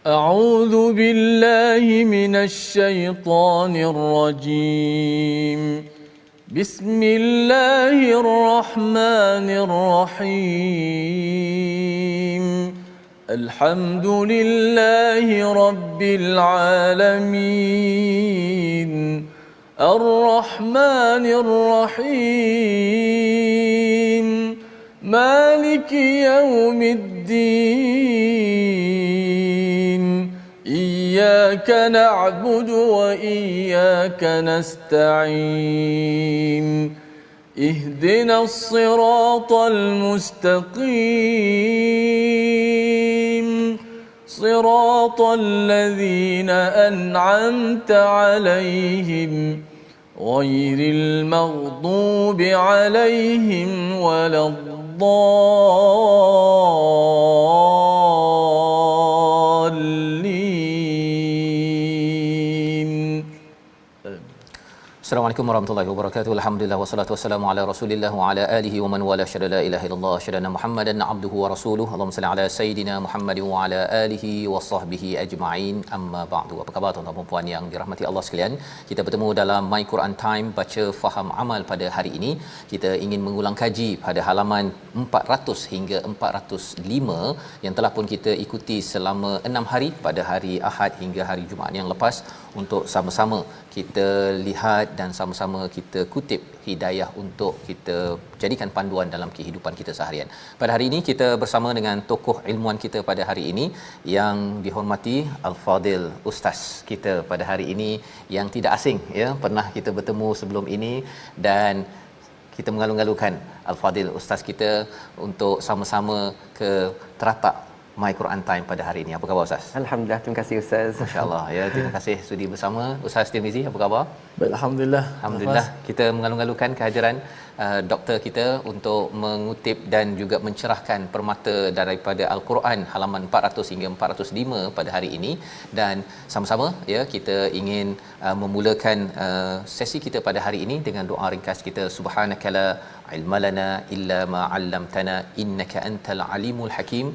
أعوذ بالله من الشيطان الرجيم. بسم الله الرحمن الرحيم. الحمد لله رب العالمين. الرحمن الرحيم. مالك يوم الدين. إياك نعبد وإياك نستعين. اهدنا الصراط المستقيم. صراط الذين أنعمت عليهم غير المغضوب عليهم ولا الضالين. Assalamualaikum warahmatullahi wabarakatuh. Alhamdulillah wassalatu wassalamu ala Rasulillah wa ala alihi wa man wala syada la ilaha illallah syadana Muhammadan abduhu wa rasuluhu. Allahumma salli ala sayidina Muhammad wa ala alihi wa sahbihi ajma'in. Amma ba'du. Apa khabar tuan-tuan dan puan yang dirahmati Allah sekalian? Kita bertemu dalam My Quran Time baca faham amal pada hari ini. Kita ingin mengulang kaji pada halaman 400 hingga 405 yang telah pun kita ikuti selama 6 hari pada hari Ahad hingga hari Jumaat yang lepas, untuk sama-sama kita lihat dan sama-sama kita kutip hidayah untuk kita jadikan panduan dalam kehidupan kita seharian. Pada hari ini kita bersama dengan tokoh ilmuan kita pada hari ini yang dihormati Al-Fadil Ustaz kita pada hari ini yang tidak asing, ya, pernah kita bertemu sebelum ini dan kita mengalung-alungkan Al-Fadil Ustaz kita untuk sama-sama ke teratak My Quran Time pada hari ini. Apa khabar Ustaz? Alhamdulillah, terima kasih Ustaz. Masya-Allah, ya, terima kasih sudi bersama Ustaz Tirmizi. Apa khabar? Baik, alhamdulillah. Alhamdulillah, kita mengalung-alungkan kehadiran doktor kita untuk mengutip dan juga mencerahkan permata daripada Al-Quran halaman 400 hingga 405 pada hari ini, dan sama-sama ya kita ingin memulakan sesi kita pada hari ini dengan doa ringkas kita. Subhanakala ilmalana illa ma 'allamtana innaka antal alimul hakim.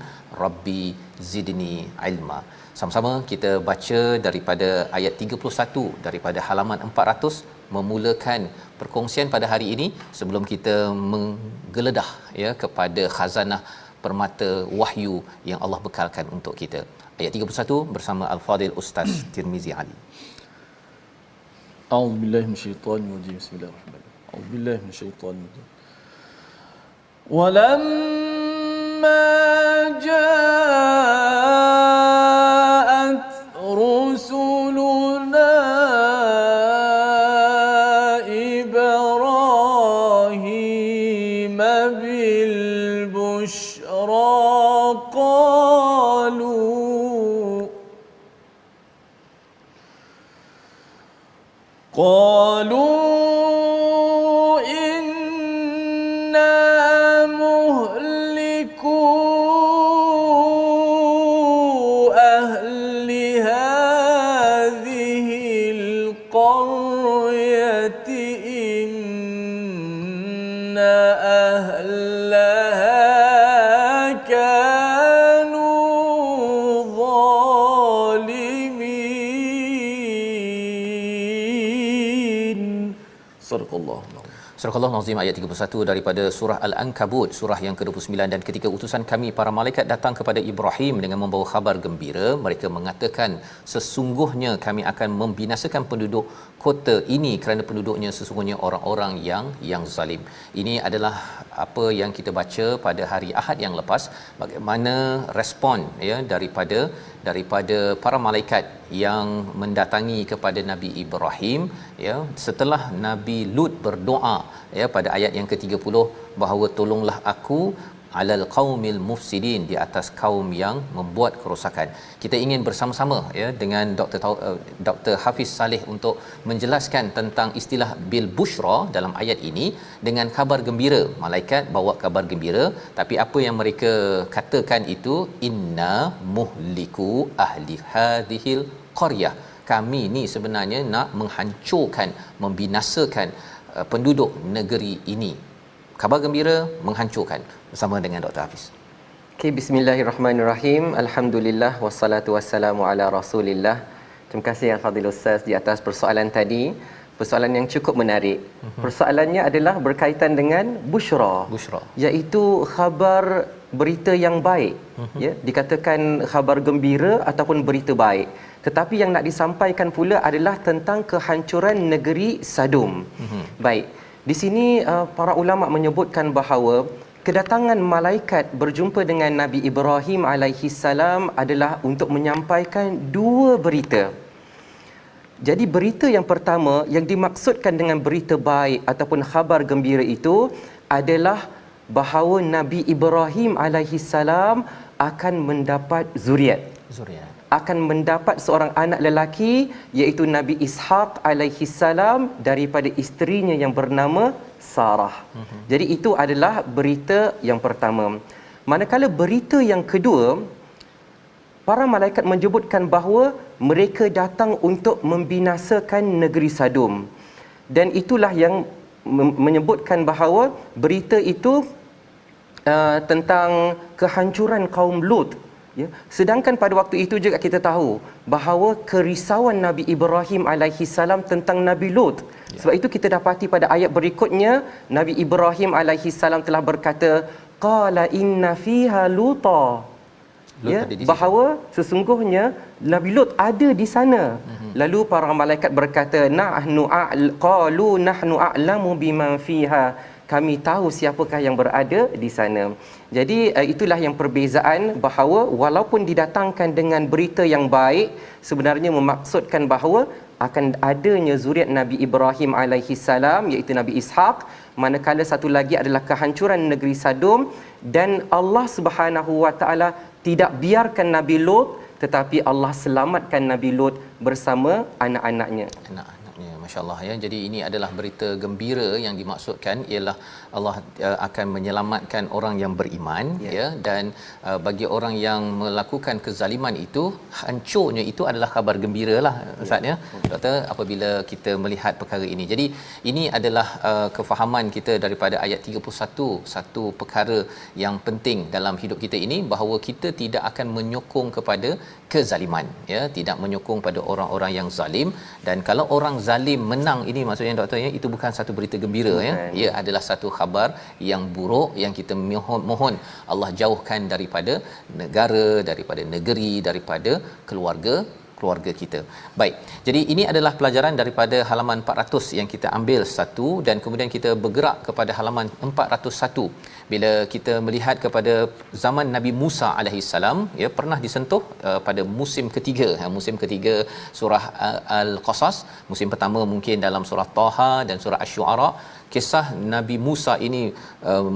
Rabbi zidni ilma. Sama-sama kita baca daripada ayat 31 daripada halaman 400, memulakan perkongsian pada hari ini sebelum kita menggeledah ya kepada khazanah permata wahyu yang Allah bekalkan untuk kita. Ayat 31 bersama Al-Fadil Ustaz Tirmizi Ali. A'udzu billahi minasyaitonir rajim. Bismillahirrahmanirrahim. A'udzu billahi minasyaitonir rajim. ولما جاءت رسلنا إبراهيم بالبشرى قالوا Surah Al-Nazim ayat 31 daripada surah Al-Ankabut, surah yang ke-29. Dan ketika utusan kami para malaikat datang kepada Ibrahim dengan membawa khabar gembira, mereka mengatakan, sesungguhnya kami akan membinasakan penduduk kota ini kerana penduduknya sesungguhnya orang-orang yang zalim. Ini adalah apa yang kita baca pada hari Ahad yang lepas, bagaimana respon ya daripada para malaikat yang mendatangi kepada Nabi Ibrahim ya setelah Nabi Lut berdoa ya pada ayat yang ke-30 bahawa tolonglah aku alal qaumil mufsidin, di atas kaum yang membuat kerosakan. Kita ingin bersama-sama ya dengan Dr. Hafiz Saleh untuk menjelaskan tentang istilah bil bushra dalam ayat ini dengan kabar gembira. Malaikat bawa kabar gembira, tapi apa yang mereka katakan itu, inna muhliku ahli hadhil qaryah, kami ni sebenarnya nak menghancurkan, membinasakan penduduk negeri ini. Kabar gembira, menghancurkan. Bersama dengan Dr. Hafiz. Okay, bismillahirrahmanirrahim. Alhamdulillah wassalatu wassalamu ala Rasulillah. Terima kasih yang Fadil Ustaz di atas persoalan tadi. Persoalan yang cukup menarik. Persoalannya adalah berkaitan dengan busyra. Iaitu khabar berita yang baik. Ya, dikatakan khabar gembira ataupun berita baik. Tetapi yang nak disampaikan pula adalah tentang kehancuran negeri Sadum. Baik. Di sini para ulama menyebutkan bahawa kedatangan malaikat berjumpa dengan Nabi Ibrahim alaihi salam adalah untuk menyampaikan dua berita. Jadi berita yang pertama yang dimaksudkan dengan berita baik ataupun khabar gembira itu adalah bahawa Nabi Ibrahim alaihi salam akan mendapat zuriat. Akan mendapat seorang anak lelaki iaitu Nabi Ishaq alaihi salam daripada isterinya yang bernama Sarah. Jadi itu adalah berita yang pertama. Manakala berita yang kedua, para malaikat menyebutkan bahawa mereka datang untuk membinasakan negeri Sadum. Dan itulah yang menyebutkan bahawa berita itu tentang kehancuran kaum Lut. Ya. Sedangkan pada waktu itu juga kita tahu bahawa kerisauan Nabi Ibrahim alaihi salam tentang Nabi Lut. Ya. Sebab itu kita dapati pada ayat berikutnya Nabi Ibrahim alaihi salam telah berkata qala inna fiha luta. Ya, bahawa sesungguhnya Nabi Lut ada di sana. Lalu para malaikat berkata qalu nahnu a'lamu biman fiha. Kami tahu siapakah yang berada di sana. Jadi itulah yang perbezaan bahawa walaupun didatangkan dengan berita yang baik, sebenarnya memaksudkan bahawa akan adanya zuriat Nabi Ibrahim alaihi salam iaitu Nabi Ishaq, manakala satu lagi adalah kehancuran negeri Sadum, dan Allah Subhanahu wa taala tidak biarkan Nabi Lut, tetapi Allah selamatkan Nabi Lut bersama anak-anaknya. Masya-Allah ya. Jadi ini adalah berita gembira yang dimaksudkan ialah Allah akan menyelamatkan orang yang beriman ya, dan bagi orang yang melakukan kezaliman itu, hancurnya itu adalah khabar gembiralah Ustaz ya. Doktor, apabila kita melihat perkara ini. Jadi ini adalah kefahaman kita daripada ayat 31, satu perkara yang penting dalam hidup kita ini, bahawa kita tidak akan menyokong kepada kezaliman ya, tidak menyokong pada orang-orang yang zalim. Dan kalau orang zalim menang, ini maksudnya doktor ya, itu bukan satu berita gembira ya. Ia adalah satu khabar yang buruk yang kita mohon Allah jauhkan daripada negara, daripada negeri, daripada keluarga kita. Baik. Jadi ini adalah pelajaran daripada halaman 400 yang kita ambil satu, dan kemudian kita bergerak kepada halaman 401. Bila kita melihat kepada zaman Nabi Musa alaihissalam, ya, pernah disentuh pada musim ketiga surah Al-Qasas. Musim pertama mungkin dalam surah Taha dan surah Asy-Syu'ara. Kisah Nabi Musa ini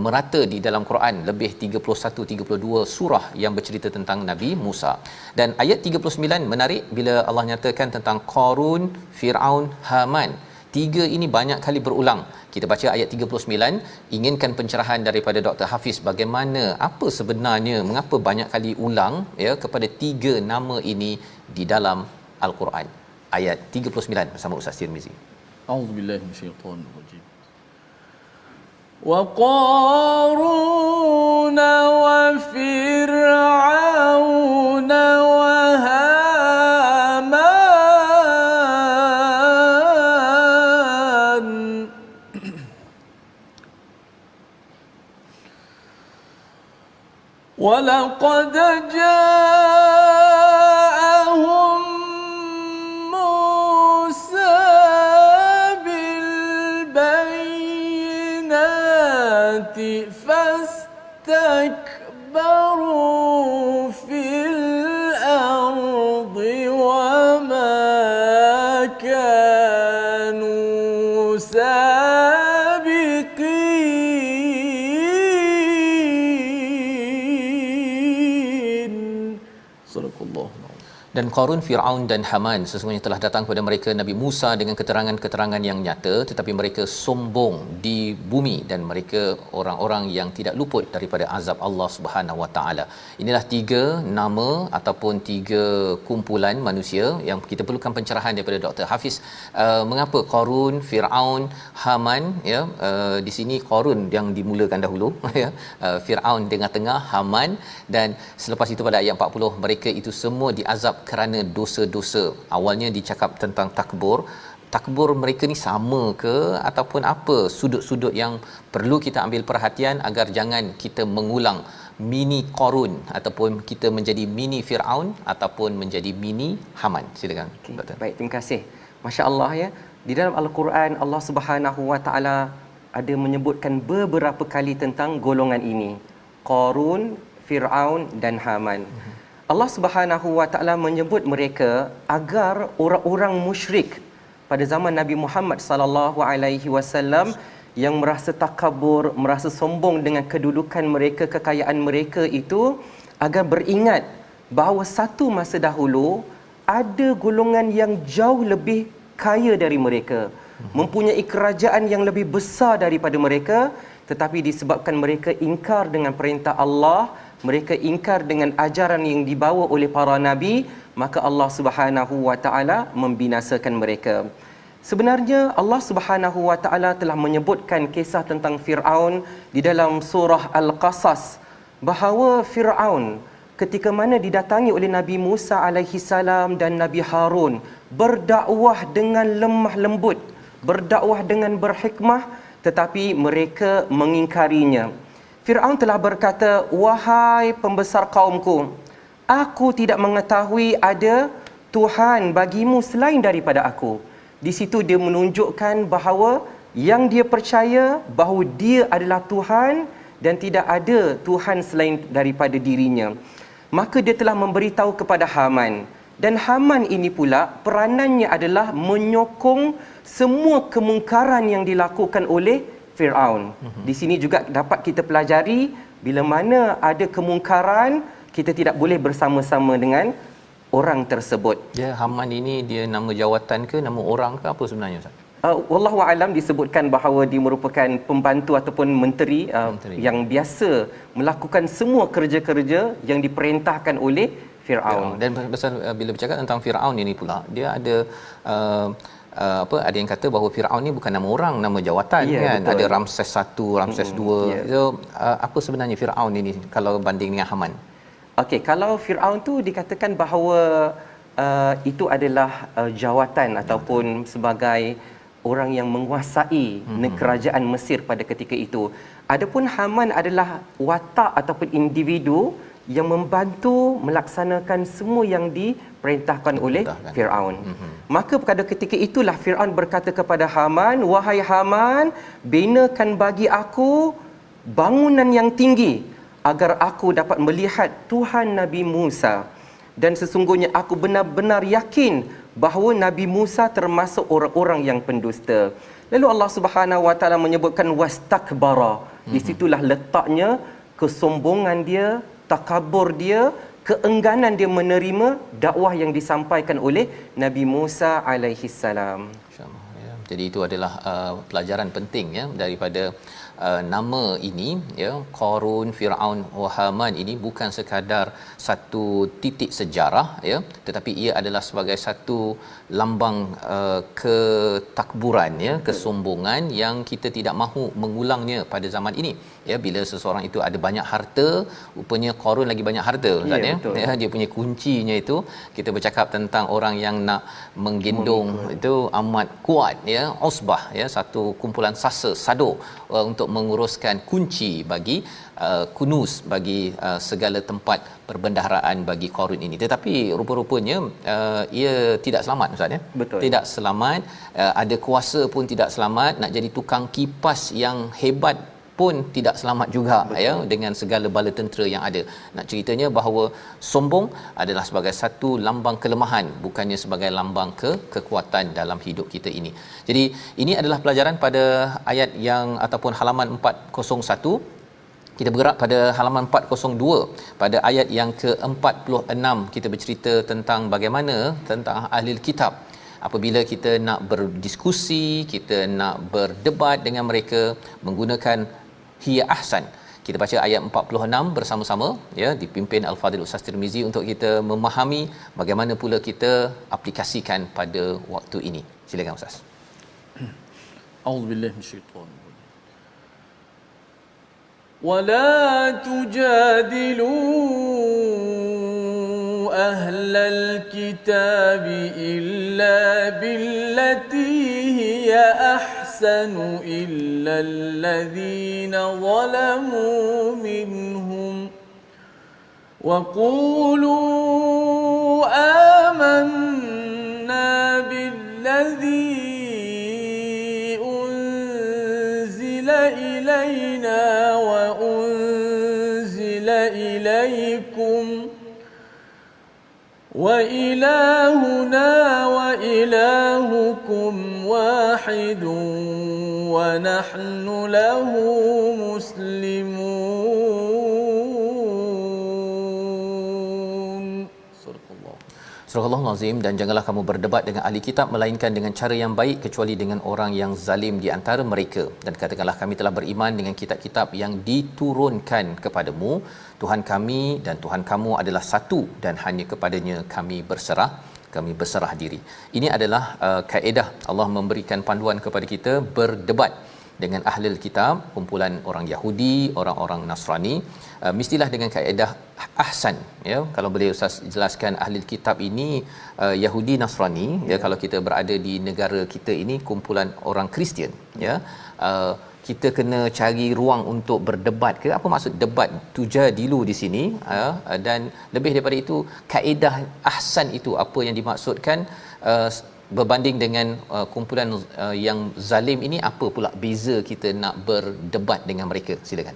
merata di dalam Quran, lebih 31-32 surah yang bercerita tentang Nabi Musa. Dan ayat 39 menarik bila Allah nyatakan tentang Qarun, Firaun, Haman. Tiga ini banyak kali berulang. Kita baca ayat 39, inginkan pencerahan daripada Dr. Hafiz, bagaimana, apa sebenarnya, mengapa banyak kali ulang ya kepada tiga nama ini di dalam Al-Quran. Ayat 39 bersama Ustaz Tirmizi. A'udzubillahi minasyaitonir rajim. وقارون وفرعون وهامان ولقد جاءهم موسى بالبينات فاستكبروا في الأرض وما كانوا سابقين. صدق الله. Dan Qarun, Firaun dan Haman sesungguhnya telah datang kepada mereka Nabi Musa dengan keterangan-keterangan yang nyata, tetapi mereka sombong di bumi dan mereka orang-orang yang tidak luput daripada azab Allah Subhanahu Wa Taala. Inilah 3 nama ataupun 3 kumpulan manusia yang kita perlukan pencerahan daripada Dr. Hafiz. Mengapa Qarun, Firaun, Haman, ya, di sini Qarun yang dimulakan dahulu ya, Firaun tengah-tengah, Haman, dan selepas itu pada ayat 40 mereka itu semua diazab kerana dosa-dosa. Awalnya dicakap tentang takbur mereka ni sama ke ataupun apa sudut-sudut yang perlu kita ambil perhatian agar jangan kita mengulang mini Qarun ataupun kita menjadi mini Firaun ataupun menjadi mini Haman. Silakan Doktor. Baik, terima kasih. Masya-Allah ya. Di dalam Al-Quran Allah Subhanahu Wa Taala ada menyebutkan beberapa kali tentang golongan ini. Qarun, Firaun dan Haman. Allah Subhanahu Wa Taala menyebut mereka agar orang-orang musyrik pada zaman Nabi Muhammad sallallahu alaihi wasallam yang merasa takabur, merasa sombong dengan kedudukan mereka, kekayaan mereka itu, agar beringat bahawa satu masa dahulu ada golongan yang jauh lebih kaya dari mereka, mempunyai kerajaan yang lebih besar daripada mereka, tetapi disebabkan mereka ingkar dengan perintah Allah, mereka ingkar dengan ajaran yang dibawa oleh para nabi, maka Allah Subhanahu Wa Taala membinasakan mereka. Sebenarnya Allah Subhanahu Wa Taala telah menyebutkan kisah tentang Firaun di dalam surah Al-Qasas, bahawa Firaun ketika mana didatangi oleh Nabi Musa alaihi salam dan Nabi Harun berdakwah dengan lemah lembut, berdakwah dengan berhikmah, tetapi mereka mengingkarinya. Firaun telah berkata, "Wahai pembesar kaumku, aku tidak mengetahui ada Tuhan bagimu selain daripada aku." Di situ dia menunjukkan bahawa yang dia percaya bahawa dia adalah Tuhan dan tidak ada Tuhan selain daripada dirinya. Maka dia telah memberitahu kepada Haman, dan Haman ini pula peranannya adalah menyokong semua kemungkaran yang dilakukan oleh Firaun. Di sini juga dapat kita pelajari bila mana ada kemungkaran, kita tidak boleh bersama-sama dengan orang tersebut. Ya, Haman ini dia nama jawatan ke nama orang ke apa sebenarnya Ustaz? Wallahu a'lam, disebutkan bahawa dia merupakan pembantu ataupun menteri, yang biasa melakukan semua kerja-kerja yang diperintahkan oleh Firaun. Dan pasal bila bercakap tentang Firaun ini pula, dia ada ada yang kata bahawa Firaun ni bukan nama orang, nama jawatan, kan. Betul. Ada Ramses 1, Ramses 2. So apa sebenarnya Firaun ini kalau banding dengan Haman? Okey, kalau Firaun tu dikatakan bahawa itu adalah jawatan ataupun sebagai orang yang menguasai kerajaan Mesir pada ketika itu. Adapun Haman adalah watak ataupun individu yang membantu melaksanakan semua yang diperintahkan oleh Firaun. Maka pada ketika itulah Firaun berkata kepada Haman, "Wahai Haman, binakan bagi aku bangunan yang tinggi agar aku dapat melihat Tuhan Nabi Musa. Dan sesungguhnya aku benar-benar yakin bahawa Nabi Musa termasuk orang-orang yang pendusta." Lalu Allah Subhanahu Wa Taala menyebutkan wastakbara. Di situlah letaknya kesombongan dia, takabur dia, keengganan dia menerima dakwah yang disampaikan oleh Nabi Musa alaihi salam. Insya-Allah ya. Jadi itu adalah pelajaran penting ya daripada nama ini ya, Qarun, Firaun, Haman ini bukan sekadar satu titik sejarah ya, tetapi ia adalah sebagai satu lambang ketakburan ya, kesombongan yang kita tidak mahu mengulangnya pada zaman ini ya. Bila seseorang itu ada banyak harta, rupanya Qarun lagi banyak harta Ustaz ya, dia punya kuncinya itu, kita bercakap tentang orang yang nak menggendong itu amat kuat ya, usbah ya, satu kumpulan sasa sado untuk menguruskan kunci bagi kunuz, bagi segala tempat perbendaharaan bagi Qarun ini. Tetapi rupa-rupanya ia tidak selamat Ustaz ya. Betul. Tidak selamat, ada kuasa pun tidak selamat, nak jadi tukang kipas yang hebat pun tidak selamat juga. Betul. Ya, dengan segala bala tentera yang ada. Nak ceritanya bahawa sombong adalah sebagai satu lambang kelemahan, bukannya sebagai lambang kekuatan dalam hidup kita ini. Jadi ini adalah pelajaran pada ayat yang ataupun halaman 401 Kita bergerak pada halaman 402 pada ayat yang ke-46. Kita bercerita tentang bagaimana tentang ahli kitab. Apabila kita nak berdiskusi, kita nak berdebat dengan mereka menggunakan hiya ahsan. Kita baca ayat 46 bersama-sama ya, dipimpin Al-Fadhil Ustaz Tirmizi untuk kita memahami bagaimana pula kita aplikasikan pada waktu ini. Silakan Ustaz. A'udzubillahi minasyaitonir rajim. ولا تجادلوا أهل الكتاب إلا بالتي هي أحسن إلا الذين ظلموا منهم وقولوا آمنا بالذي أنزل إلينا وأنزل إليكم وإلهنا وإلهكم واحد ونحن له مسلمون. صدق الله. Surah Al-Azim. Dan janganlah kamu berdebat dengan ahli kitab melainkan dengan cara yang baik kecuali dengan orang yang zalim di antara mereka, dan katakanlah kami telah beriman dengan kitab-kitab yang diturunkan kepadamu. Tuhan kami dan Tuhan kamu adalah satu dan hanya kepadanya kami berserah diri. Ini adalah kaedah Allah memberikan panduan kepada kita berdebat dengan ahli kitab, kumpulan orang Yahudi, orang-orang Nasrani, mestilah dengan kaedah ahsan ya. Kalau boleh Ustaz jelaskan, ahli kitab ini Yahudi Nasrani ya, kalau kita berada di negara kita ini kumpulan orang Kristian ya, kita kena cari ruang untuk berdebat ke? Apa maksud debat tujadilu di sini? Dan lebih daripada itu, kaedah ahsan itu apa yang dimaksudkan berbanding dengan kumpulan yang zalim ini? Apa pula beza kita nak berdebat dengan mereka? Silakan.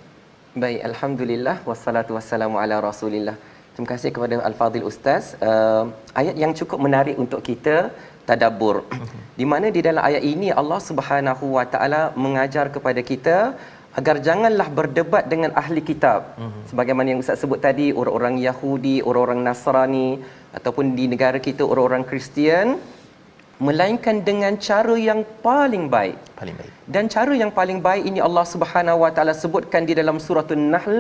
Baik, alhamdulillah wassalatu wassalamu ala Rasulillah. Terima kasih kepada Al-Fadhil Ustaz. Ayat yang cukup menarik untuk kita tadabbur. Di mana di dalam ayat ini Allah Subhanahu wa taala mengajar kepada kita agar janganlah berdebat dengan ahli kitab. Sebagaimana yang Ustaz sebut tadi, orang-orang Yahudi, orang-orang Nasrani, ataupun di negara kita orang-orang Kristian, melainkan dengan cara yang paling baik. Dan cara yang paling baik ini Allah Subhanahu wa taala sebutkan di dalam surah An-Nahl,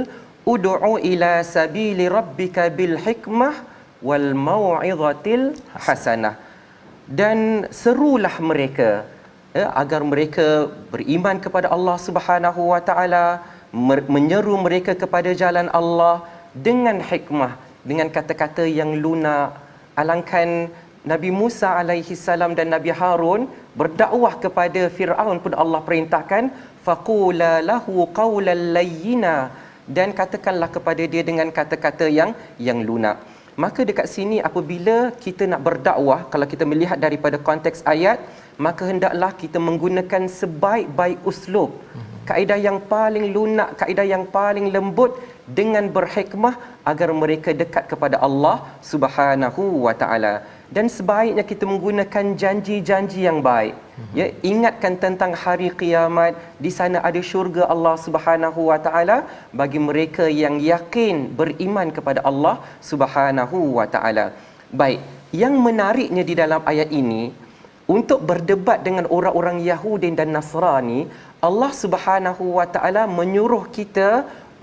ud'u ila sabili rabbika bil hikmah wal mau'izatil hasanah. Dan serulah mereka agar mereka beriman kepada Allah Subhanahu wa taala, menyeru mereka kepada jalan Allah dengan hikmah, dengan kata-kata yang lunak. Alangkan Nabi Musa alaihi salam dan Nabi Harun berdakwah kepada Firaun pun Allah perintahkan faqula lahu qawlan layyina, dan katakanlah kepada dia dengan kata-kata yang lunak. Maka dekat sini apabila kita nak berdakwah, kalau kita melihat daripada konteks ayat, maka hendaklah kita menggunakan sebaik-baik uslub, kaedah yang paling lunak, kaedah yang paling lembut, dengan berhikmah agar mereka dekat kepada Allah Subhanahu wa taala. Dan sebaiknya kita menggunakan janji-janji yang baik. Ya, ingatkan tentang hari kiamat, di sana ada syurga Allah Subhanahu wa taala bagi mereka yang yakin beriman kepada Allah Subhanahu wa taala. Baik, yang menariknya di dalam ayat ini, untuk berdebat dengan orang-orang Yahudi dan Nasrani, Allah Subhanahu wa taala menyuruh kita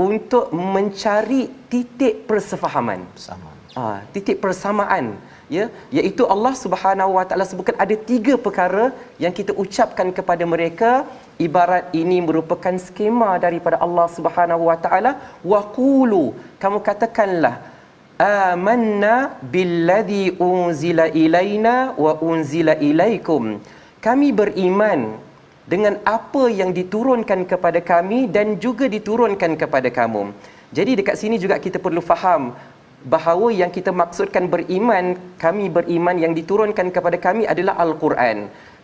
untuk mencari titik persefahaman. Titik persamaan, ya, iaitu Allah Subhanahu wa taala sebutkan ada 3 perkara yang kita ucapkan kepada mereka, ibarat ini merupakan skema daripada Allah Subhanahu wa taala. Waqulu, kamu katakanlah, amanna billadhi unzila ilaina wa unzila ilaikum, kami beriman dengan apa yang diturunkan kepada kami dan juga diturunkan kepada kamu. Jadi dekat sini juga kita perlu faham bahawa yang kita maksudkan beriman, kami beriman yang diturunkan kepada kami adalah Al-Quran.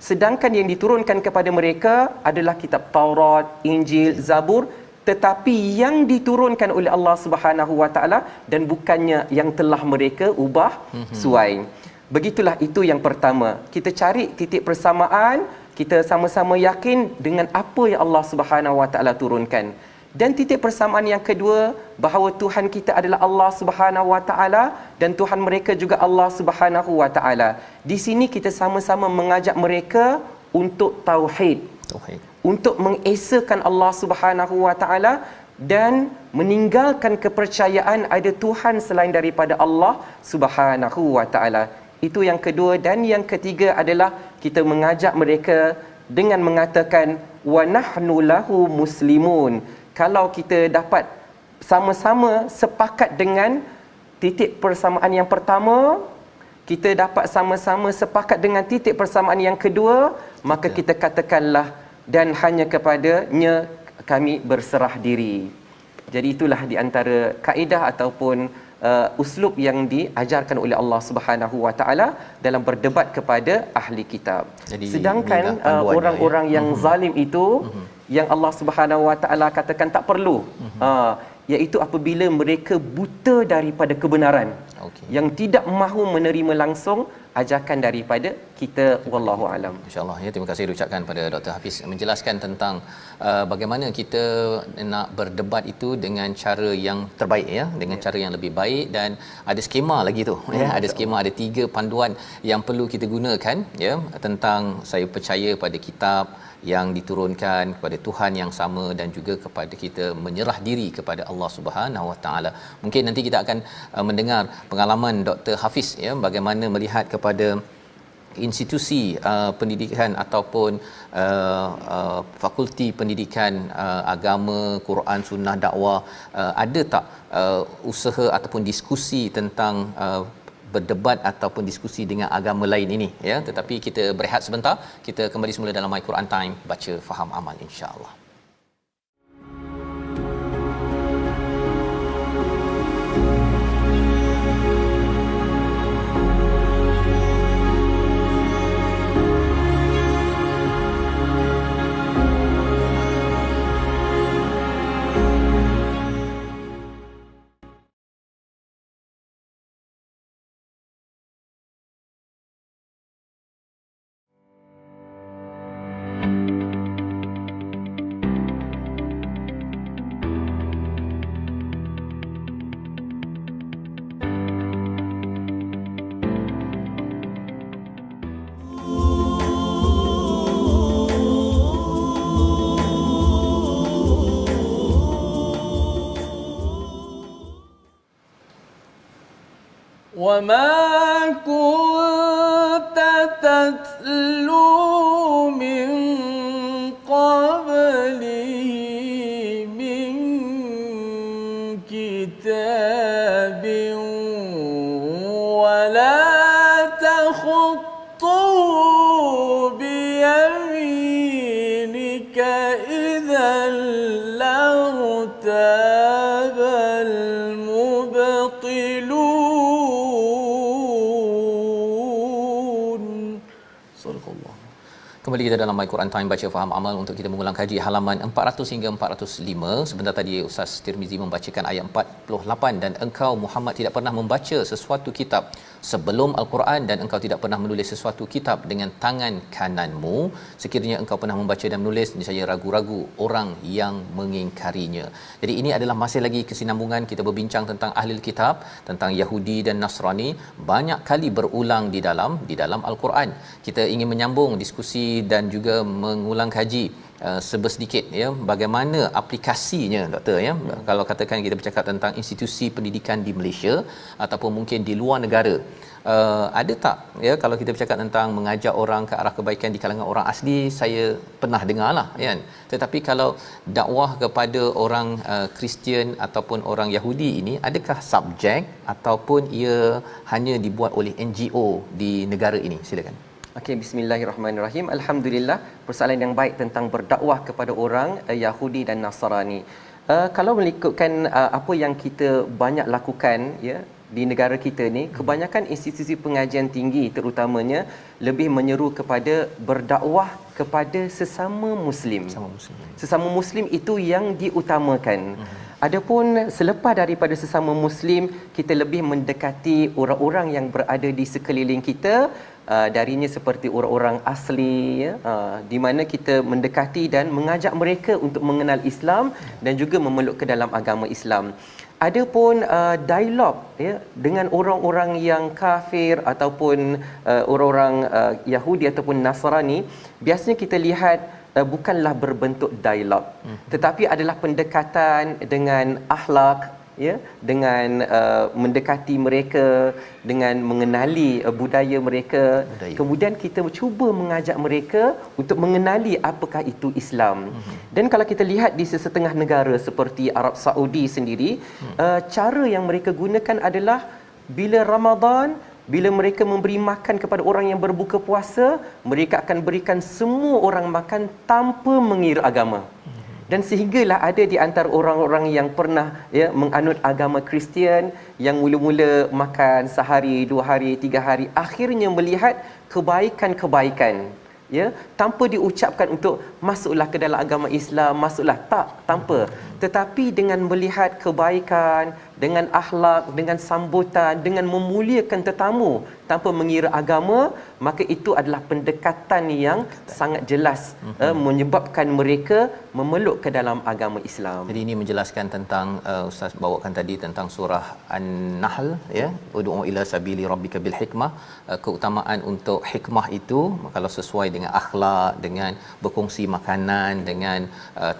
Sedangkan yang diturunkan kepada mereka adalah kitab Taurat, Injil, Zabur, tetapi yang diturunkan oleh Allah Subhanahu wa taala dan bukannya yang telah mereka ubah suai. Begitulah, itu yang pertama. Kita cari titik persamaan, kita sama-sama yakin dengan apa yang Allah Subhanahu wa taala turunkan. Dan titik persamaan yang kedua, bahawa Tuhan kita adalah Allah Subhanahu Wa Taala dan Tuhan mereka juga Allah Subhanahu Wa Taala. Di sini kita sama-sama mengajak mereka untuk tauhid, untuk mengesakan Allah Subhanahu Wa Taala dan meninggalkan kepercayaan ada Tuhan selain daripada Allah Subhanahu Wa Taala. Itu yang kedua. Dan yang ketiga adalah kita mengajak mereka dengan mengatakan wa nahnu lahu muslimun. Kalau kita dapat sama-sama sepakat dengan titik persamaan yang pertama, kita dapat sama-sama sepakat dengan titik persamaan yang kedua, maka kita katakanlah dan hanya kepadanya kami berserah diri. Jadi itulah di antara kaedah ataupun uslub yang diajarkan oleh Allah Subhanahu Wa Taala dalam berdebat kepada ahli kitab. Jadi, sedangkan orang-orang yang zalim itu yang Allah Subhanahu Wa Taala katakan tak perlu, iaitu apabila mereka buta daripada kebenaran, yang tidak mahu menerima langsung ajakan daripada kita, wallahu alam. Insya-Allah ya, terima kasih diucapkan pada Dr. Hafiz menjelaskan tentang bagaimana kita nak berdebat itu dengan cara yang terbaik ya, dengan cara yang lebih baik, dan ada skema lagi tu ya, ada skema, ada 3 panduan yang perlu kita gunakan ya, tentang saya percaya pada kitab yang diturunkan kepada Tuhan yang sama dan juga kepada kita menyerah diri kepada Allah Subhanahu Wa Taala. Mungkin nanti kita akan mendengar pengalaman Dr. Hafiz ya, bagaimana melihat kepada institusi pendidikan ataupun fakulti pendidikan agama, Quran, Sunnah, dakwah, ada tak usaha ataupun diskusi tentang berdebat ataupun diskusi dengan agama lain ini ya. Tetapi kita berehat sebentar, kita kembali semula dalam My Quran Time, baca faham amal, insya-Allah. وما كنت تتلو من قبله من كتاب ولا تخطه بيمينك إذا لارتاب المبطلون. Kembali kita dalam My Quran Time, baca faham amal, untuk kita mengulang kaji halaman 400 hingga 405. Sebentar tadi Ustaz Tirmizi membacakan ayat 48, dan engkau Muhammad tidak pernah membaca sesuatu kitab sebelum Al-Quran, dan engkau tidak pernah menulis sesuatu kitab dengan tangan kananmu. Sekiranya engkau pernah membaca dan menulis, niscaya ragu-ragu orang yang mengingkarinya. Jadi ini adalah masih lagi kesinambungan kita berbincang tentang ahli kitab, tentang Yahudi dan Nasrani, banyak kali berulang di dalam Al-Quran. Kita ingin menyambung diskusi dan juga mengulang kaji sebersedikit ya, bagaimana aplikasinya doktor ya. Kalau katakan kita bercakap tentang institusi pendidikan di Malaysia ataupun mungkin di luar negara, ada tak ya, kalau kita bercakap tentang mengajak orang ke arah kebaikan di kalangan orang asli, saya pernah dengarlah kan. Tetapi kalau dakwah kepada orang Kristian ataupun orang Yahudi ini, adakah subjek ataupun ia hanya dibuat oleh NGO di negara ini? Silakan. Okey, bismillahirrahmanirrahim. Alhamdulillah, persoalan yang baik tentang berdakwah kepada orang Yahudi dan Nasrani. Kalau mengikutkan apa yang kita banyak lakukan ya di negara kita ni, kebanyakan institusi pengajian tinggi terutamanya lebih menyeru kepada berdakwah kepada sesama muslim. Sesama muslim itu yang diutamakan. Adapun selepas daripada sesama muslim, kita lebih mendekati orang-orang yang berada di sekeliling kita, darinya seperti orang-orang asli, ya, di mana kita mendekati dan mengajak mereka untuk mengenal Islam dan juga memeluk ke dalam agama Islam. Adapun dialog, ya, dengan orang-orang yang kafir ataupun orang-orang Yahudi ataupun Nasrani, biasanya kita lihat bukanlah berbentuk dialog, tetapi adalah pendekatan dengan akhlak, ya, dengan mendekati mereka, dengan mengenali budaya mereka. Kemudian kita cuba mengajak mereka untuk mengenali apakah itu Islam. Dan kalau kita lihat di sesetengah negara seperti Arab Saudi sendiri, cara yang mereka gunakan adalah bila Ramadan, bila mereka memberi makan kepada orang yang berbuka puasa, mereka akan berikan semua orang makan tanpa mengira agama. Dan sehinggalah ada di antara orang-orang yang pernah, ya, menganut agama Kristian, yang mula-mula makan sehari, 2 hari, 3 hari, akhirnya melihat kebaikan-kebaikan, ya, tanpa diucapkan untuk masuklah ke dalam agama Islam, masuklah, tak, tanpa, tetapi dengan melihat kebaikan, dengan akhlak, dengan sambutan, dengan memuliakan tetamu tanpa mengira agama, maka itu adalah pendekatan yang sangat jelas menyebabkan mereka memeluk ke dalam agama Islam. Jadi ini menjelaskan tentang Ustaz bawakan tadi tentang surah An-Nahl, ya, ud'u ila sabili rabbika bil hikmah, keutamaan untuk hikmah itu kalau sesuai dengan akhlak, dengan berkongsi makanan, dengan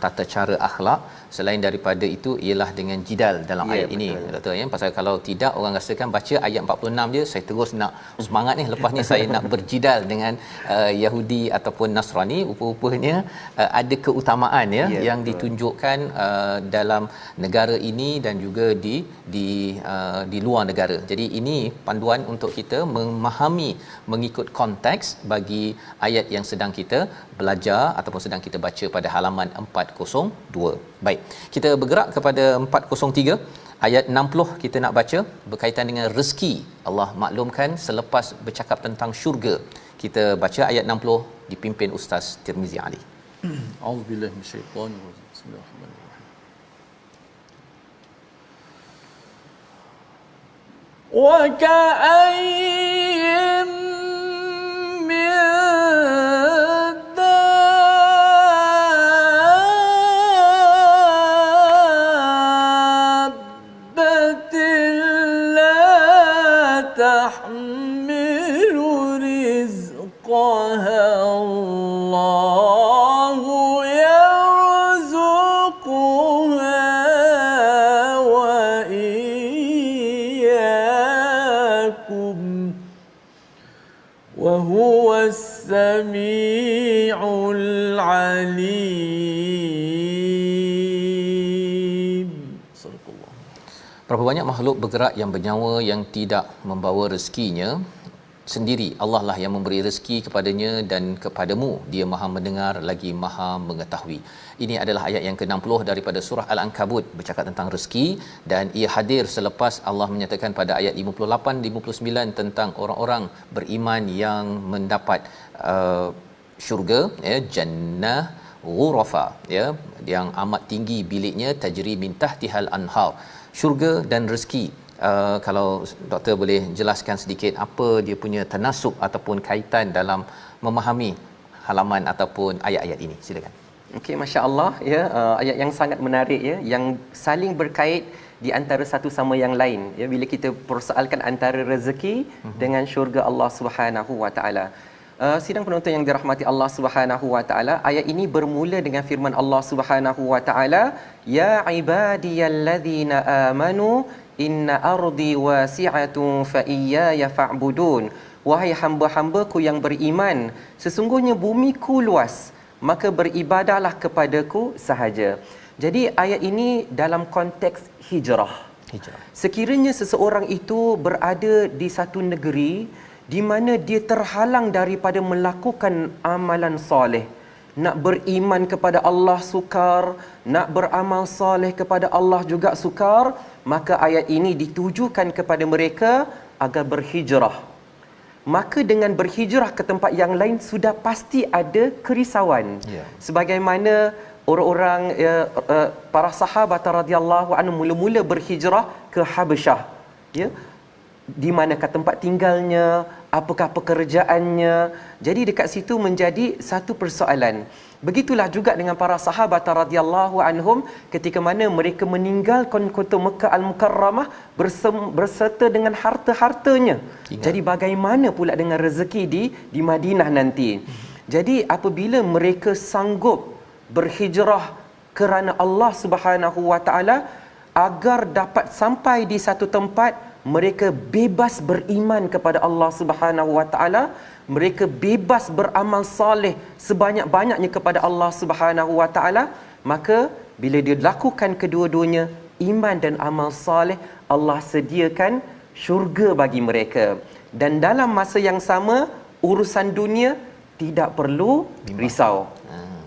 tata cara akhlak. Selain daripada itu ialah dengan jidal dalam ayat ini, doktor, ya, pasal kalau tidak orang rasakan baca ayat 46 je saya terus nak semangat ni, lepas ni saya nak berjidal dengan Yahudi ataupun Nasrani. Rupa-rupanya ada keutamaan, ya, yang ditunjukkan dalam negara ini dan juga di luar negara. Jadi ini panduan untuk kita memahami mengikut konteks bagi ayat yang sedang kita belajar ataupun sedang kita baca pada halaman 402. Baik, kita bergerak kepada 403. Ayat 60 kita nak baca berkaitan dengan rezeki. Allah maklumkan selepas bercakap tentang syurga. Kita baca ayat 60 dipimpin Ustaz Tirmizi Ali. A'udzubillahi minasyaitonir rajim. Bismillahirrahmanirrahim. Wa ka'ayyin min تحمل رزقها الله يرزقها وإياكم وهو السميع العليم. صدق الله. Berapa banyak makhluk bergerak yang bernyawa yang tidak membawa rezekinya sendiri. Allah lah yang memberi rezeki kepadanya dan kepadamu dia Maha mendengar lagi Maha mengetahui. Ini adalah ayat yang ke-60 daripada surah Al-Ankabut bercakap tentang rezeki, dan ia hadir selepas Allah menyatakan pada ayat 58-59 tentang orang-orang beriman yang mendapat syurga, ya, jannah ghurafa, ya, yang amat tinggi biliknya, tajri min tahtihal anhar, syurga dan rezeki. Kalau doktor boleh jelaskan sedikit apa dia punya tanasub ataupun kaitan dalam memahami halaman ataupun ayat-ayat ini, silakan. Okey, masya-Allah, ya, ayat yang sangat menarik, ya, yang saling berkait di antara satu sama yang lain, ya, bila kita persoalkan antara rezeki dengan syurga Allah Subhanahu wa taala. Sidang penonton yang dirahmati Allah Subhanahu wa taala, ayat ini bermula dengan firman Allah Subhanahu wa taala, ya ibadiyallazina amanu inna ardi wasi'atun fa iyaya fa'budun. Wahai hamba-hambaku yang beriman, sesungguhnya bumiku luas, maka beribadahlah kepadaku sahaja. Jadi ayat ini dalam konteks hijrah. Sekiranya seseorang itu berada di satu negeri di mana dia terhalang daripada melakukan amalan soleh, nak beriman kepada Allah sukar, nak beramal soleh kepada Allah juga sukar, maka ayat ini ditujukan kepada mereka agar berhijrah. Maka dengan berhijrah ke tempat yang lain sudah pasti ada kerisauan. Sebagaimana orang-orang para sahabat radhiyallahu anhum mula-mula berhijrah ke Habasyah, ya, di manakah tempat tinggalnya, apakah pekerjaannya. Jadi dekat situ menjadi satu persoalan. Begitulah juga dengan para sahabat radhiyallahu anhum ketika mana mereka meninggalkan kota Mekah Al-Mukarramah berserta dengan harta-hartanya. Jadi bagaimana pula dengan rezeki di Madinah nanti? Jadi apabila mereka sanggup berhijrah kerana Allah Subhanahu wa taala agar dapat sampai di satu tempat, mereka bebas beriman kepada Allah Subhanahu wa taala, mereka bebas beramal soleh sebanyak-banyaknya kepada Allah Subhanahu wa taala, maka bila dia lakukan kedua-duanya, iman dan amal soleh, Allah sediakan syurga bagi mereka. Dan dalam masa yang sama, urusan dunia tidak perlu risau.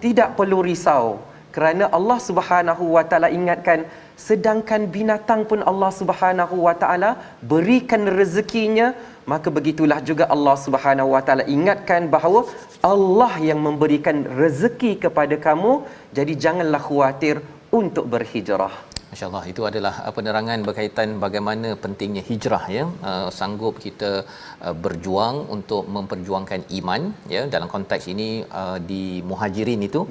Tidak perlu risau kerana Allah Subhanahu wa taala ingatkan, sedangkan binatang pun Allah Subhanahu wa taala berikan rezekinya, maka begitulah juga Allah Subhanahu wa taala ingatkan bahawa Allah yang memberikan rezeki kepada kamu, jadi janganlah khawatir untuk berhijrah. Masya-Allah, itu adalah penerangan berkaitan bagaimana pentingnya hijrah, ya. Sanggup kita berjuang untuk memperjuangkan iman, ya. Dalam konteks ini di Muhajirin itu,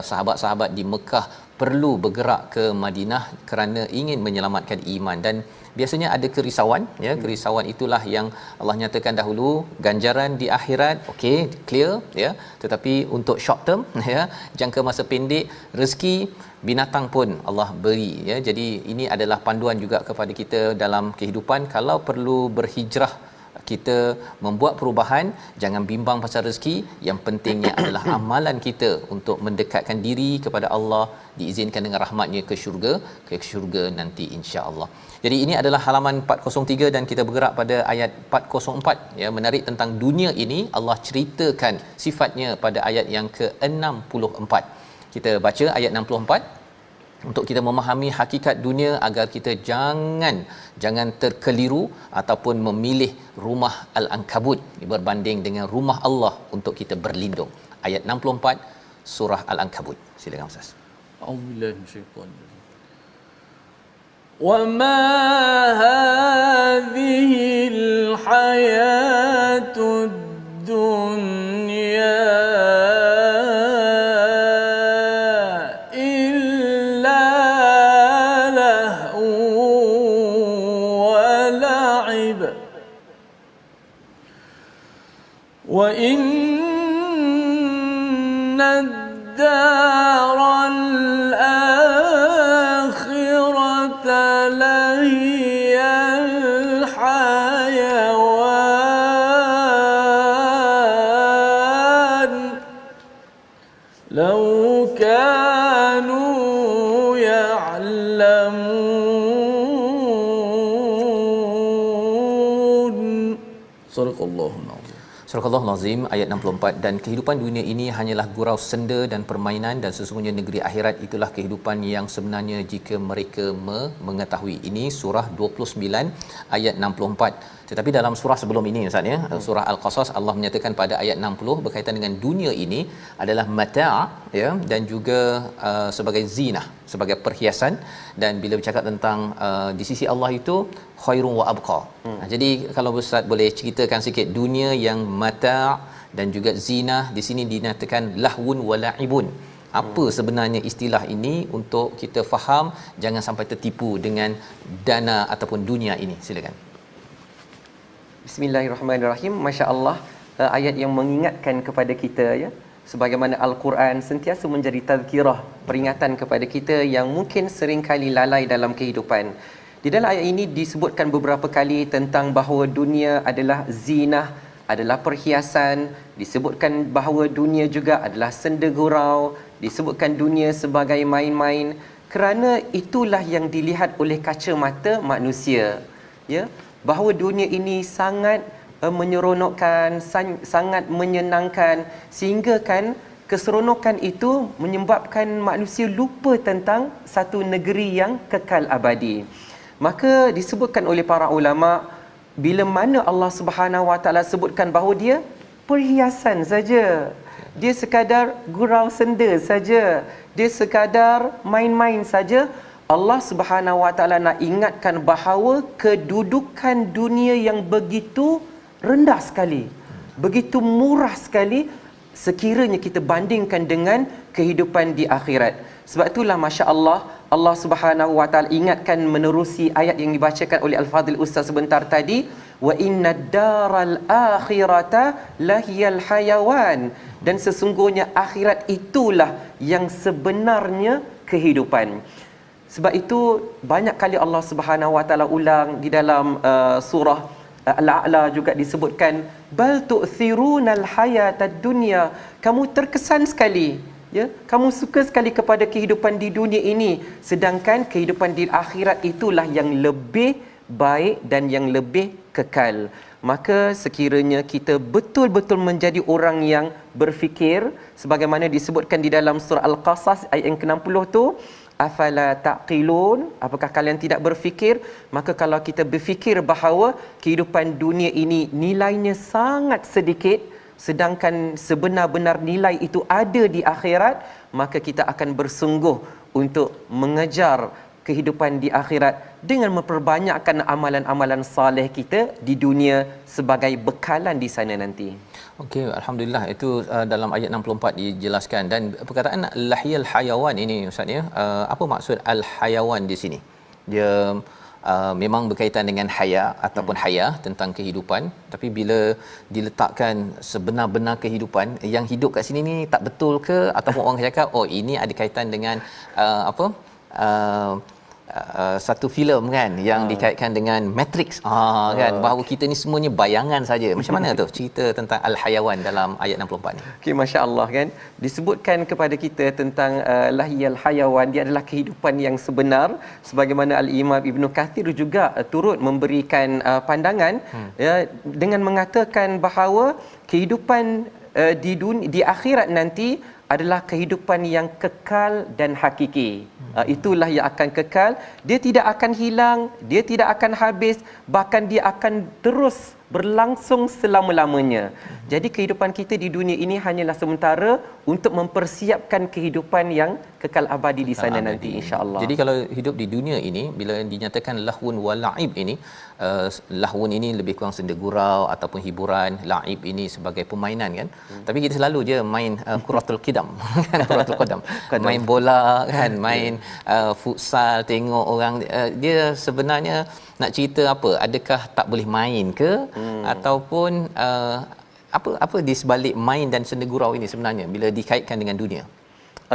sahabat-sahabat di Mekah perlu bergerak ke Madinah kerana ingin menyelamatkan iman, dan biasanya ada kerisauan, ya. Kerisauan itulah yang Allah nyatakan dahulu, ganjaran di akhirat okey, clear, ya, tetapi untuk short term, ya, jangka masa pendek, rezeki binatang pun Allah beri, ya. Jadi ini adalah panduan juga kepada kita dalam kehidupan. Kalau perlu berhijrah, kita membuat perubahan, jangan bimbang pasal rezeki. Yang pentingnya adalah amalan kita untuk mendekatkan diri kepada Allah, diizinkan dengan rahmatnya ke syurga nanti, insya-Allah. Jadi ini adalah halaman 403 dan kita bergerak pada ayat 404, ya. Menarik tentang dunia ini, Allah ceritakan sifatnya pada ayat yang ke-64. Kita baca ayat 64 untuk kita memahami hakikat dunia agar kita jangan terkeliru ataupun memilih rumah Al-Ankabut berbanding dengan rumah Allah untuk kita berlindung. Ayat 64 surah Al-Ankabut. Silakan Ustaz. A'udzubillahi minasyaitanir rajim. Wa ma hadhil hayatud dunya وَإِنَّ الدَّارَ الْآخِرَةَ لَهِيَ الْحَيَوَانُ لَوْ كَانُوا يَعْلَمُونَ صدق الله العظيم. Surah Al-Azim ayat 64, dan kehidupan dunia ini hanyalah gurau senda dan permainan, dan sesungguhnya negeri akhirat itulah kehidupan yang sebenarnya jika mereka mengetahui. Ini surah 29 ayat 64. Tetapi dalam surah sebelum ini, Ustaz, ya, surah Al-Qasas, Allah menyatakan pada ayat 60 berkaitan dengan dunia ini adalah mata', ya, dan juga sebagai zinah, sebagai perhiasan. Dan bila bercakap tentang di sisi Allah itu khairun wa abqa. Jadi kalau Ustaz boleh ceritakan sikit dunia yang mata' dan juga zinah, di sini dinamakan lahwun wa la'ibun. Apa sebenarnya istilah ini untuk kita faham, jangan sampai tertipu dengan dana ataupun dunia ini. Silakan. Bismillahirrahmanirrahim. Masya-Allah, ayat yang mengingatkan kepada kita, ya, sebagaimana Al-Quran sentiasa menjadi tazkirah, peringatan kepada kita yang mungkin sering kali lalai dalam kehidupan. Di dalam ayat ini disebutkan beberapa kali tentang bahawa dunia adalah zinah, adalah perhiasan, disebutkan bahawa dunia juga adalah senda gurau, disebutkan dunia sebagai main-main, kerana itulah yang dilihat oleh kacamata manusia, ya, bahawa dunia ini sangat menyeronokkan, sangat menyenangkan, sehingga kan keseronokan itu menyebabkan manusia lupa tentang satu negeri yang kekal abadi. Maka disebutkan oleh para ulama, bila mana Allah Subhanahu Wa Taala sebutkan bahawa dia perhiasan saja, dia sekadar gurau senda saja, dia sekadar main-main saja. Allah Subhanahu Wa Taala nak ingatkan bahawa kedudukan dunia yang begitu rendah sekali, begitu murah sekali sekiranya kita bandingkan dengan kehidupan di akhirat. Sebab itulah masya-Allah Allah Subhanahu Wa Taala ingatkan menerusi ayat yang dibacakan oleh Al-Fadhil Ustaz sebentar tadi, wa innad daral akhirata lahiyal hayawan, dan sesungguhnya akhirat itulah yang sebenarnya kehidupan. Sebab itu banyak kali Allah Subhanahu Wa Taala ulang di dalam surah Al-A'la juga disebutkan, bal tu'thirunal hayatad dunya, kamu terkesan sekali, ya, kamu suka sekali kepada kehidupan di dunia ini, sedangkan kehidupan di akhirat itulah yang lebih baik dan yang lebih kekal. Maka sekiranya kita betul-betul menjadi orang yang berfikir sebagaimana disebutkan di dalam surah Al-Qasas ayat yang ke-60 tu, afala taqilun, apakah kalian tidak berfikir? Maka kalau kita berfikir bahawa kehidupan dunia ini nilainya sangat sedikit, sedangkan sebenar-benar nilai itu ada di akhirat, maka kita akan bersungguh untuk mengejar kehidupan di akhirat dengan memperbanyakkan amalan-amalan soleh kita di dunia sebagai bekalan di sana nanti. Okey, alhamdulillah itu dalam ayat 64 dijelaskan. Dan perkataan lahiyal hayawan ini ustaz ya, apa maksud al hayawan di sini? Dia memang berkaitan dengan haya ataupun haya tentang kehidupan, tapi bila diletakkan sebenar-benar kehidupan yang hidup kat sini ni tak betul ke, ataupun orang cakap oh ini ada kaitan dengan satu filem kan yang dikaitkan dengan Matrix kan, bahawa kita ni semuanya bayangan saja. Macam mana tu cerita tentang al-hayawan dalam ayat 64 ni? Okey, masya-Allah kan, disebutkan kepada kita tentang lahiyal hayawan, dia adalah kehidupan yang sebenar, sebagaimana Al-Imam Ibn Kathir juga turut memberikan pandangan ya, dengan mengatakan bahawa kehidupan di akhirat nanti adalah kehidupan yang kekal dan hakiki. Itulah yang akan kekal, dia tidak akan hilang, dia tidak akan habis, bahkan dia akan terus berlangsung selama-lamanya. Jadi kehidupan kita di dunia ini hanyalah sementara untuk mempersiapkan kehidupan yang kekal abadi di sana nanti, insya-Allah. Jadi kalau hidup di dunia ini, bila dinyatakan lahwun wa la'ib ini, lahwun ini lebih kurang senda gurau ataupun hiburan, la'ib ini sebagai permainan kan. Tapi kita selalu je main kuratul qidam kan, kuratul qadam, main bola kan, main futsal, tengok orang dia sebenarnya nak cerita apa? Adakah tak boleh main ke? Ataupun apa di sebalik main dan senda gurau ini sebenarnya bila dikaitkan dengan dunia?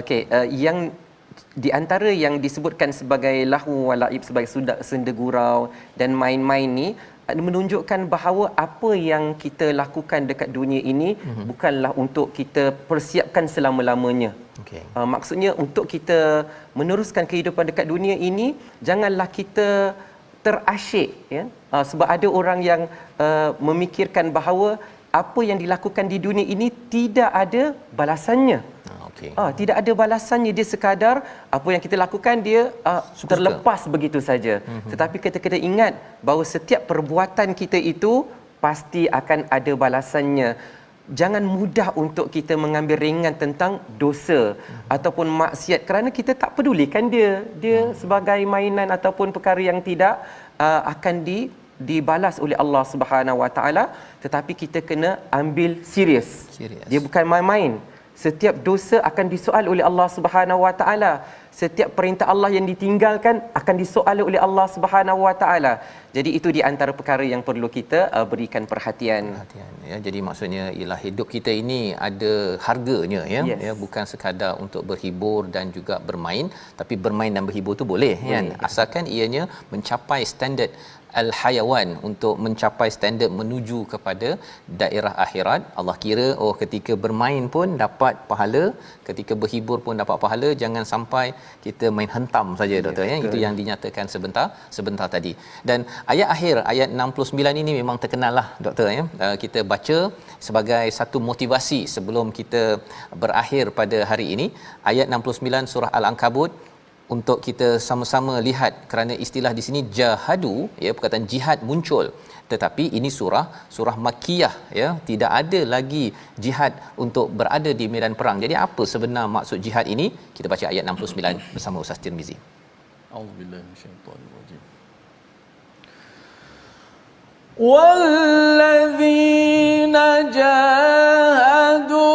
Okey, yang di antara yang disebutkan sebagai lahu walaib, sebagai senda gurau dan main-main ni menunjukkan bahawa apa yang kita lakukan dekat dunia ini bukanlah untuk kita persiapkan selama-lamanya. Okey. Maksudnya untuk kita meneruskan kehidupan dekat dunia ini, janganlah kita terasyik ya. Sebab ada orang yang memikirkan bahawa apa yang dilakukan di dunia ini tidak ada balasannya. Okey. Tidak ada balasannya, dia sekadar apa yang kita lakukan dia terlepas begitu saja. Tetapi kita ingat bahawa setiap perbuatan kita itu pasti akan ada balasannya. Jangan mudah untuk kita mengambil ringan tentang dosa ataupun maksiat kerana kita tak pedulikan dia sebagai mainan ataupun perkara yang tidak akan dibalas oleh Allah Subhanahu Wa Taala, tetapi kita kena ambil serius. Dia bukan main-main. Setiap dosa akan disoal oleh Allah Subhanahu Wa Taala. Setiap perintah Allah yang ditinggalkan akan disoal oleh Allah Subhanahu Wa Taala. Jadi itu di antara perkara yang perlu kita berikan perhatian. Ya, jadi maksudnya ialah hidup kita ini ada harganya ya. Yes. Ya, bukan sekadar untuk berhibur dan juga bermain, tapi bermain dan berhibur tu boleh kan, asalkan ianya mencapai standard al-hayawan, untuk mencapai standard menuju kepada daerah akhirat. Allah kira ketika bermain pun dapat pahala, ketika berhibur pun dapat pahala. Jangan sampai kita main hentam saja doktor ya. Itu yang dinyatakan sebentar tadi. Dan ayat akhir ayat 69 ini memang terkenal lah doktor ya. Kita baca sebagai satu motivasi sebelum kita berakhir pada hari ini. Ayat 69 surah Al-Ankabut, untuk kita sama-sama lihat, kerana istilah di sini jahadu, ya, perkataan jihad muncul, tetapi ini surah Makkiyah, ya, tidak ada lagi jihad untuk berada di medan perang. Jadi apa sebenar maksud jihad ini? Kita baca ayat 69 bersama Ustaz Tirmizi. A'udzubillahi minasyaitonir rajim. Walladzina jahadu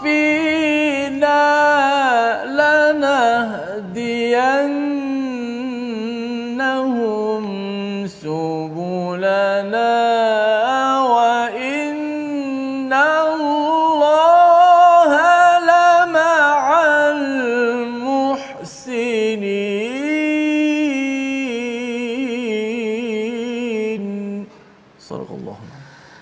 fina lanahdiyannahum subulana wa innallaha lama'al muhsinin. Sadaqallahu.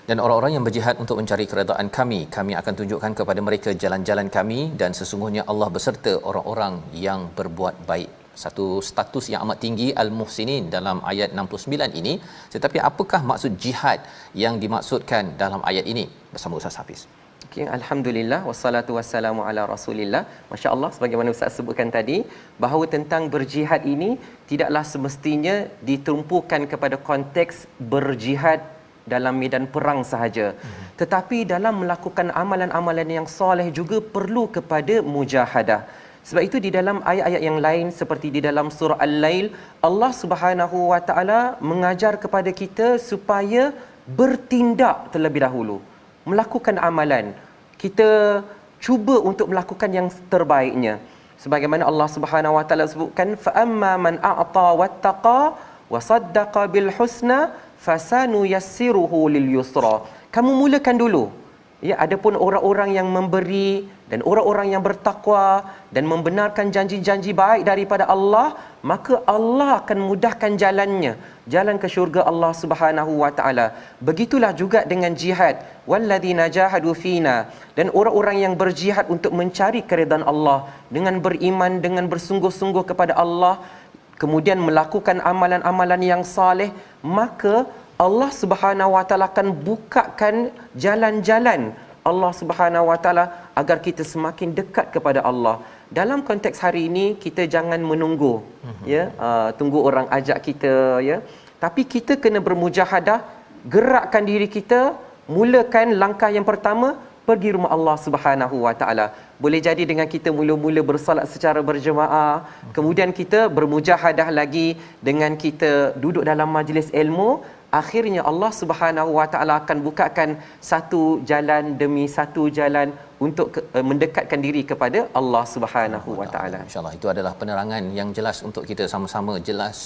Dan orang-orang yang berjihad untuk mencari keredaan kami, kami akan tunjukkan kepada mereka jalan-jalan kami, dan sesungguhnya Allah beserta orang-orang yang berbuat baik. Satu status yang amat tinggi al-muhsinin dalam ayat 69 ini. Tetapi apakah maksud jihad yang dimaksudkan dalam ayat ini? Bersama Ustaz Hafiz. Okay, alhamdulillah wassalatu wassalamu ala Rasulillah. Masya-Allah, sebagaimana Ustaz sebutkan tadi, bahawa tentang berjihad ini tidaklah semestinya ditumpukan kepada konteks berjihad dalam medan perang sahaja, tetapi dalam melakukan amalan-amalan yang soleh juga perlu kepada mujahadah. Sebab itu di dalam ayat-ayat yang lain seperti di dalam surah Al-Lail, Allah Subhanahu wa taala mengajar kepada kita supaya bertindak terlebih dahulu, melakukan amalan. Kita cuba untuk melakukan yang terbaiknya. Sebagaimana Allah Subhanahu wa taala sebutkan, fa amma man a'ta wattaqa wa saddaqa bil husna fasanu yassiruhu lil yusra. Kamu mulakan dulu. Ya, adapun orang-orang yang memberi dan orang-orang yang bertakwa dan membenarkan janji-janji baik daripada Allah, maka Allah akan mudahkan jalannya, jalan ke syurga Allah Subhanahu wa taala. Begitulah juga dengan jihad, walladzina jahadu fina, dan orang-orang yang berjihad untuk mencari keridaan Allah dengan beriman, dengan bersungguh-sungguh kepada Allah, kemudian melakukan amalan-amalan yang saleh, maka Allah Subhanahu wa taala akan bukakan jalan-jalan Allah Subhanahu wa taala agar kita semakin dekat kepada Allah. Dalam konteks hari ini, kita jangan menunggu, ya, tunggu orang ajak kita, ya. Tapi kita kena bermujahadah, gerakkan diri kita, mulakan langkah yang pertama, pergi rumah Allah Subhanahu wa taala. Boleh jadi dengan kita mula-mula bersolat secara berjemaah, kemudian kita bermujahadah lagi dengan kita duduk dalam majlis ilmu, akhirnya Allah Subhanahu wa taala akan bukakan satu jalan demi satu jalan untuk mendekatkan diri kepada Allah Subhanahu wa taala. Insya-Allah itu adalah penerangan yang jelas untuk kita sama-sama jelas.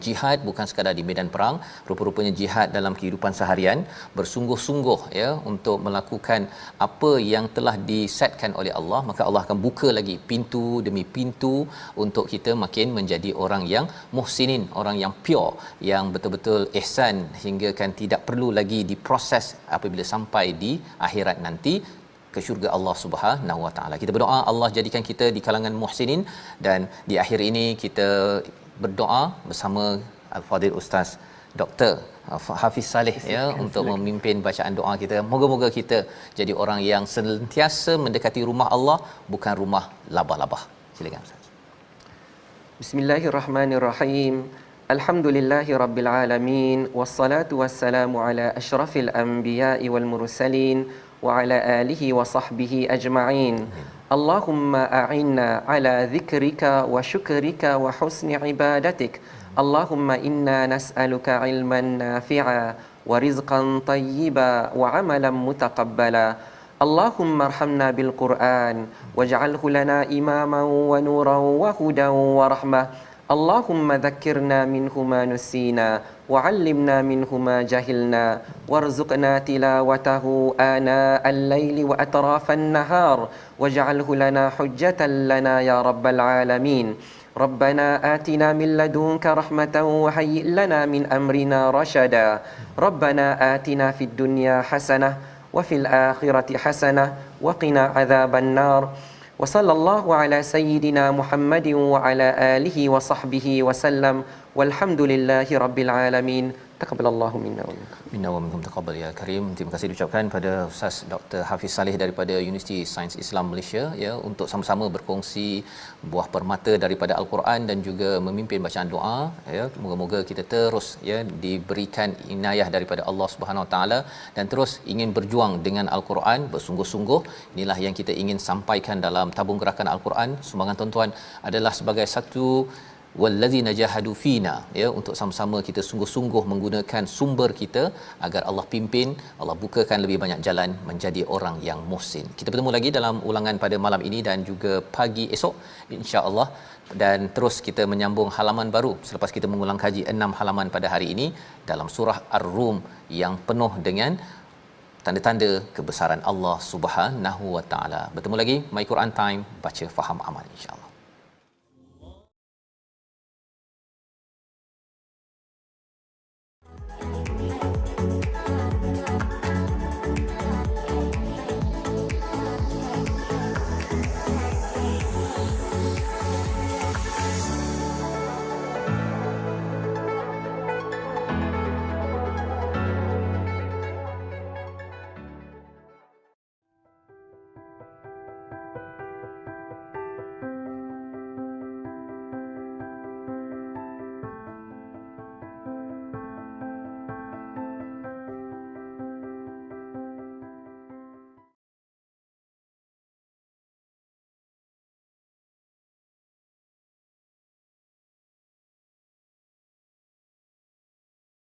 Jihad bukan sekadar di medan perang, rupa-rupanya jihad dalam kehidupan seharian, bersungguh-sungguh, ya, untuk melakukan apa yang telah disetkan oleh Allah, maka Allah akan buka lagi pintu demi pintu untuk kita makin menjadi orang yang muhsinin, orang yang pure, yang betul-betul ihsan, hingga kan tidak perlu lagi diproses apabila sampai di akhirat nanti ke syurga Allah Subhanahu wa taala. Kita berdoa Allah jadikan kita di kalangan muhsinin, dan di akhir ini kita berdoa bersama Al-Fadhil Ustaz Dr. Hafiz Saleh, ya, untuk memimpin bacaan doa kita. Moga-moga kita jadi orang yang sentiasa mendekati rumah Allah, bukan rumah labah-labah. Silakan Ustaz. Bismillahirrahmanirrahim. Alhamdulillahi rabbil alamin, wassalatu wassalamu ala asyrafil anbiya'i wal mursalin wa ala alihi wa sahbihi ajma'in. Allahumma a'inna ala dhikrika wa syukrika wa husni ibadatik. Allahumma inna nas'aluka ilman nafi'a wa rizqan tayyiba wa amalan mutaqabbala. Allahumma arhamna bil Qur'an waj'alhu lana imaman wa nuran wa hudan wa rahmah. Allahumma dhakkirna minhu ma nusina wa 'allimna minhu ma jahilna warzuqna tilawatahu ana al-laili wa atrafan nahar waj'alhu lana hujjatan lana ya rabbal alamin. Rabbana atina min ladunka rahmatan wa hayyi' lana min amrina rashada. Rabbana atina fid dunya hasanah wa fil akhirati hasanah wa qina adzaban nar. Wa sallallahu ala sayyidina Muhammadin wa ala alihi wa sahbihi wa sallam. Walhamdulillahi rabbil alamin. Taqabbalallahu minna wa minkum. Minna wa minkum taqabbal ya karim. Terima kasih diucapkan pada Ustaz Dr. Hafiz Saleh daripada Universiti Sains Islam Malaysia ya, untuk sama-sama berkongsi buah permata daripada Al-Quran dan juga memimpin bacaan doa ya. Moga-moga kita terus ya diberikan inayah daripada Allah Subhanahu Wa Taala dan terus ingin berjuang dengan Al-Quran bersungguh-sungguh. Inilah yang kita ingin sampaikan dalam tabung gerakan Al-Quran. Sumbangan tuan-tuan adalah sebagai satu wallazina jahadu fina ya, untuk sama-sama kita sungguh-sungguh menggunakan sumber kita agar Allah pimpin, Allah bukakan lebih banyak jalan menjadi orang yang muhsin. Kita bertemu lagi dalam ulangan pada malam ini dan juga pagi esok insya-Allah, dan terus kita menyambung halaman baru selepas kita mengulang kaji 6 halaman pada hari ini dalam surah Ar-Rum yang penuh dengan tanda-tanda kebesaran Allah Subhanahu Wa Taala. Bertemu lagi My Quran Time, baca faham amal insya-Allah.